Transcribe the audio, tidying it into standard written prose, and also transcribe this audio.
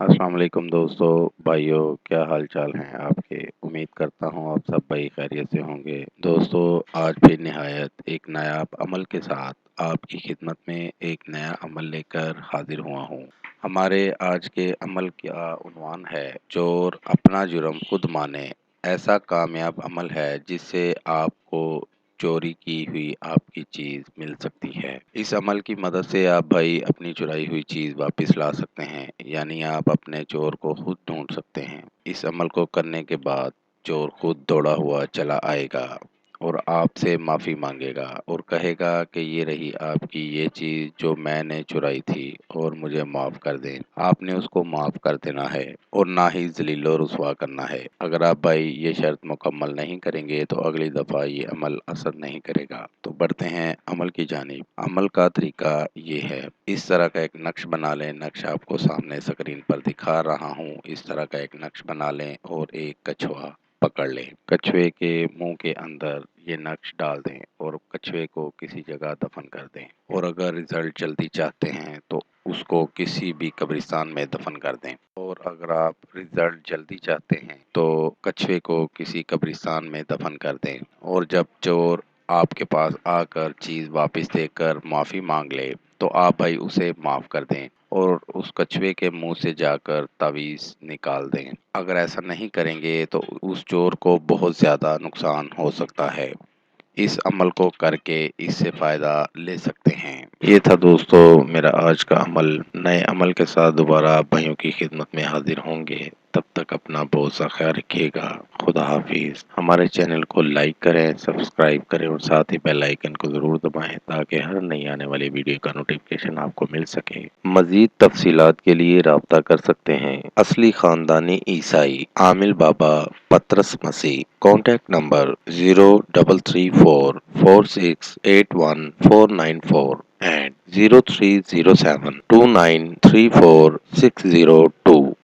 السلام علیکم دوستو بھائیوں، کیا حال چال ہیں آپ کے؟ امید کرتا ہوں آپ سب بھائی خیریت سے ہوں گے۔ دوستو، آج بھی نہایت ایک نایاب عمل کے ساتھ آپ کی خدمت میں ایک نیا عمل لے کر حاضر ہوا ہوں۔ ہمارے آج کے عمل کا عنوان ہے چور اپنا جرم خود مانے۔ ایسا کامیاب عمل ہے جس سے آپ کو چوری کی ہوئی آپ کی چیز مل سکتی ہے۔ اس عمل کی مدد سے آپ بھائی اپنی چرائی ہوئی چیز واپس لا سکتے ہیں، یعنی آپ اپنے چور کو خود ڈھونڈ سکتے ہیں۔ اس عمل کو کرنے کے بعد چور خود دوڑا ہوا چلا آئے گا اور آپ سے معافی مانگے گا اور کہے گا کہ یہ رہی آپ کی یہ چیز جو میں نے چرائی تھی اور مجھے معاف کر دیں۔ آپ نے اس کو معاف کر دینا ہے اور نہ ہی ذلیل و رسوا کرنا ہے۔ اگر آپ بھائی یہ شرط مکمل نہیں کریں گے تو اگلی دفعہ یہ عمل اثر نہیں کرے گا۔ تو بڑھتے ہیں عمل کی جانب۔ عمل کا طریقہ یہ ہے، اس طرح کا ایک نقش بنا لیں۔ نقش آپ کو سامنے اسکرین پر دکھا رہا ہوں۔ اس طرح کا ایک نقش بنا لیں اور ایک کچھوا پکڑ لیں۔ کچھوے کے منہ کے اندر یہ نقش ڈال دیں اور کچھوے کو کسی جگہ دفن کر دیں، اور اگر رزلٹ جلدی چاہتے ہیں تو اس کو کسی بھی قبرستان میں دفن کر دیں، اور اگر آپ رزلٹ جلدی چاہتے ہیں تو کچھوے کو کسی قبرستان میں دفن کر دیں، اور جب چور آپ کے پاس آ کر چیز واپس دے کر معافی مانگ لے تو آپ بھائی اسے معاف کر دیں اور اس کچھوے کے منہ سے جا کر تعویذ نکال دیں۔ اگر ایسا نہیں کریں گے تو اس چور کو بہت زیادہ نقصان ہو سکتا ہے۔ اس عمل کو کر کے اس سے فائدہ لے سکتے ہیں۔ یہ تھا دوستو میرا آج کا عمل۔ نئے عمل کے ساتھ دوبارہ آپ بھائیوں کی خدمت میں حاضر ہوں گے۔ تب تک اپنا بہت سا خیال رکھیے گا۔ خدا حافظ۔ ہمارے چینل کو لائک کریں، سبسکرائب کریں اور ساتھ ہی بیل آئیکن کو ضرور دبائیں تاکہ ہر نئی آنے والی ویڈیو کا نوٹیفکیشن آپ کو مل سکے۔ مزید تفصیلات کے لیے رابطہ کر سکتے ہیں۔ اصلی خاندانی عیسائی عامل بابا پطرس مسیح۔ Contact number 0304468194 and 0307293460